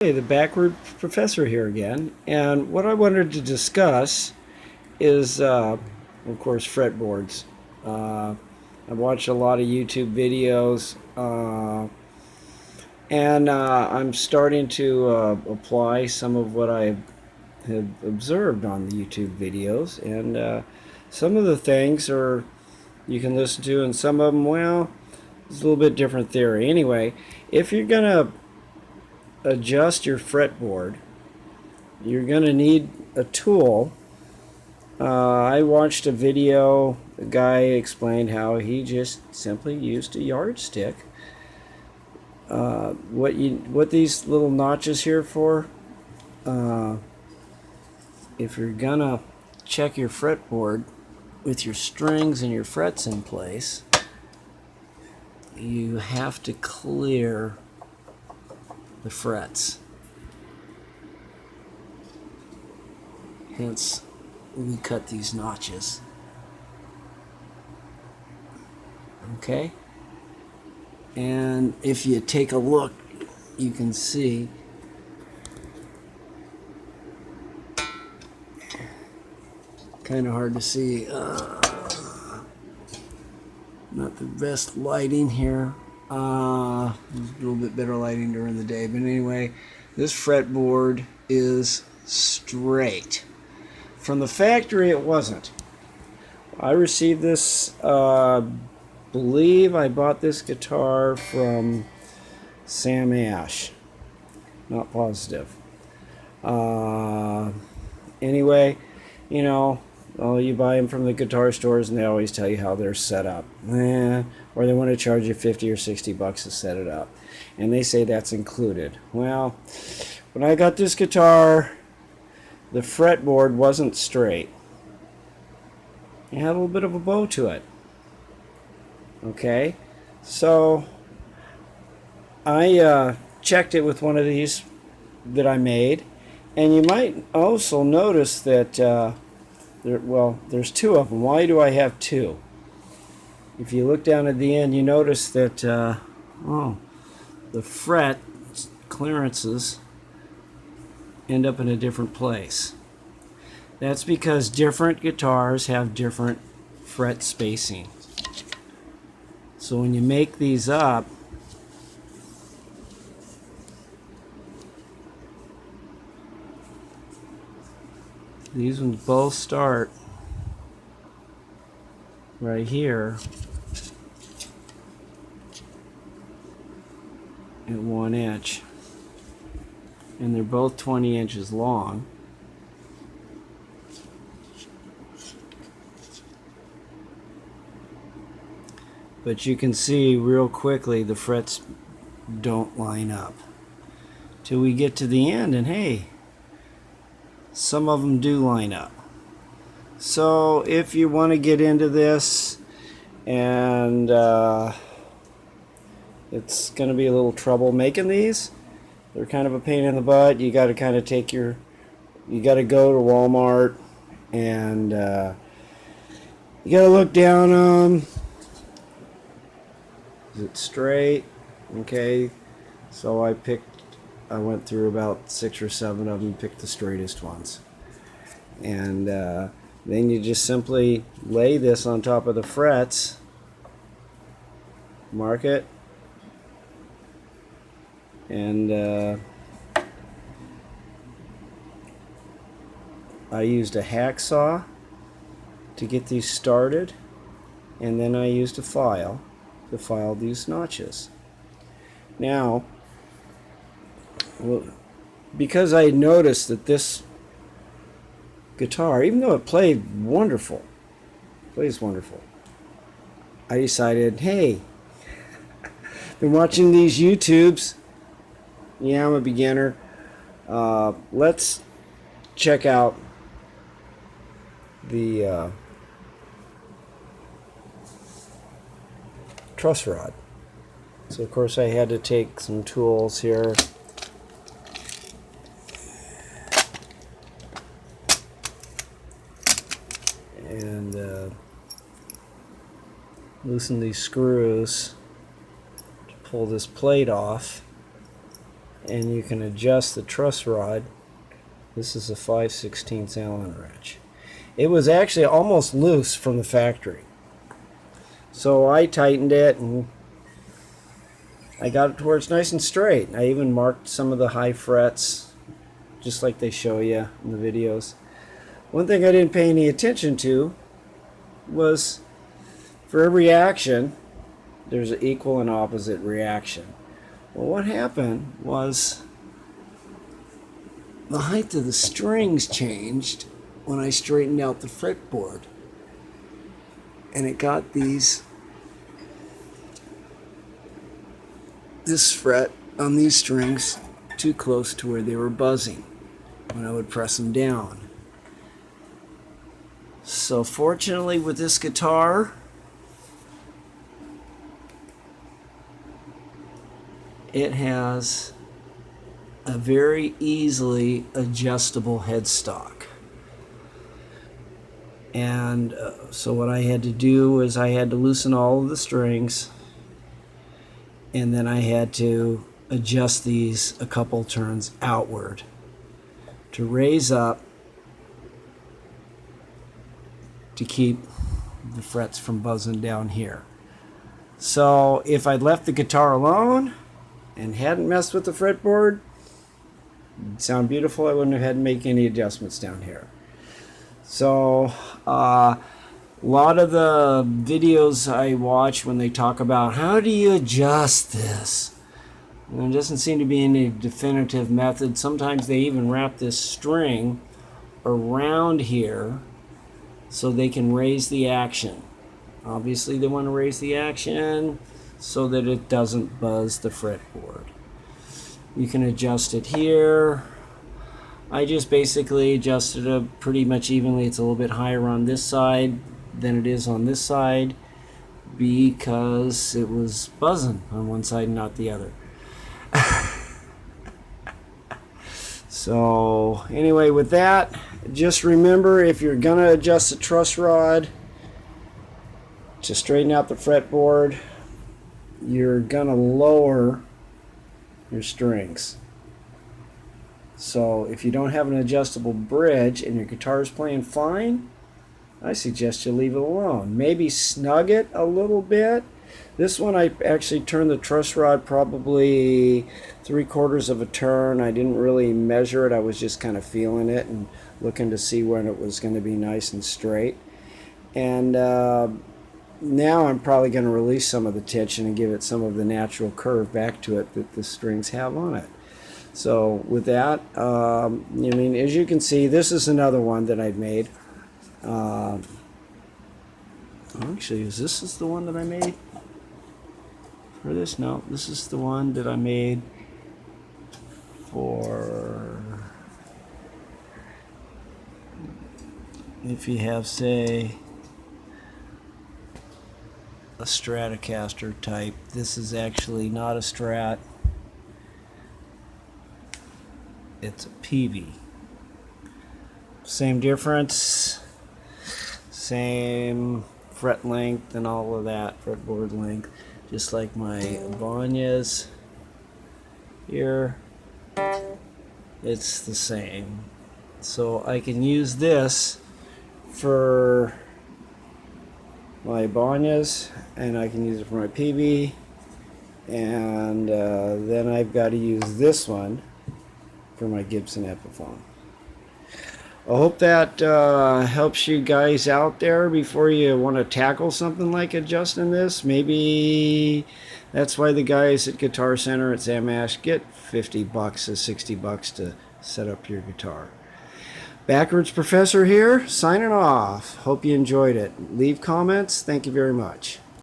Hey, the backward professor here again, and what I wanted to discuss is, of course, fretboards. I've watched a lot of YouTube videos, and I'm starting to apply some of what I have observed on the YouTube videos, and some of the things are you can listen to, and some of them, well, it's a little bit different theory. Anyway, if you're gonna adjust your fretboard, you're going to need a tool. I watched a video. The guy explained how he just simply used a yardstick. What these little notches here for? If you're gonna check your fretboard with your strings and your frets in place, you have to clear the frets. Hence, we cut these notches. Okay? And if you take a look, you can see kind of hard to see. Not the best lighting here. A little bit better lighting during the day. But anyway, this fretboard is straight. From the factory, it wasn't. I received this, believe I bought this guitar from Sam Ash. Not positive. Anyway, you know, you buy them from the guitar stores and they always tell you how they're set up. Or they want to charge you 50 or 60 bucks to set it up. And they say that's included. Well, when I got this guitar, the fretboard wasn't straight. It had a little bit of a bow to it. Okay, so I checked it with one of these that I made, and you might also notice that there's two of them. Why do I have two? If you look down at the end, you notice that the fret clearances end up in a different place. That's because different guitars have different fret spacing. So when you make these up, these ones both start right here at 1 inch. And they're both 20 inches long. But you can see real quickly the frets don't line up till we get to the end, and hey, some of them do line up. So if you want to get into this, and it's going to be a little trouble making these, they're kind of a pain in the butt. You got to kind of you got to go to Walmart, and you got to look down on them. Is it straight? Okay, so I went through about 6 or 7 of them, picked the straightest ones. And then you just simply lay this on top of the frets, mark it, and I used a hacksaw to get these started, and then I used a file to file these notches. Now, because I noticed that this guitar, even though it plays wonderful, I decided, hey, been watching these YouTubes. Yeah, I'm a beginner. Let's check out the truss rod. So of course I had to take some tools here. And loosen these screws to pull this plate off. and you can adjust the truss rod. This is a 5/16 Allen wrench. It was actually almost loose from the factory, so I tightened it and I got it to where it's nice and straight. I even marked some of the high frets, just like they show you in the videos. One thing I didn't pay any attention to was for every action, there's an equal and opposite reaction. Well, what happened was the height of the strings changed when I straightened out the fretboard. And it got this fret on these strings too close to where they were buzzing when I would press them down. So fortunately with this guitar, it has a very easily adjustable headstock. And so what I had to do is I had to loosen all of the strings, and then I had to adjust these a couple turns outward to raise up to keep the frets from buzzing down here. So if I'd left the guitar alone and hadn't messed with the fretboard, it'd sound beautiful. I wouldn't have had to make any adjustments down here. So a lot of the videos I watch when they talk about how do you adjust this, and there doesn't seem to be any definitive method. Sometimes they even wrap this string around here so they can raise the action. Obviously they want to raise the action so that it doesn't buzz the fretboard. You can adjust it here. I just basically adjusted it pretty much evenly. It's a little bit higher on this side than it is on this side because it was buzzing on one side and not the other. So anyway, with that, just remember, if you're gonna adjust the truss rod to straighten out the fretboard, you're gonna lower your strings. So if you don't have an adjustable bridge and your guitar is playing fine, I suggest you leave it alone. Maybe snug it a little bit. This one I actually turned the truss rod probably 3/4 of a turn. I didn't really measure it. I was just kind of feeling it and looking to see when it was going to be nice and straight. And now I'm probably going to release some of the tension and give it some of the natural curve back to it that the strings have on it. So with that, I mean, as you can see, this is another one that I've made. Actually, is this the one that I made for this? No, this is the one that I made for if you have, say, a Stratocaster type. This is actually not a Strat. It's a PV. Same difference, same fret length and all of that, fretboard length, just like my Ibanez here. It's the same. So I can use this for my Ibanez, and I can use it for my PV, and then I've got to use this one for my Gibson Epiphone. I hope that helps you guys out there before you want to tackle something like adjusting this. Maybe that's why the guys at Guitar Center at Zamash get $50 to $60 to set up your guitar. Backwards Professor here, signing off. Hope you enjoyed it. Leave comments. Thank you very much.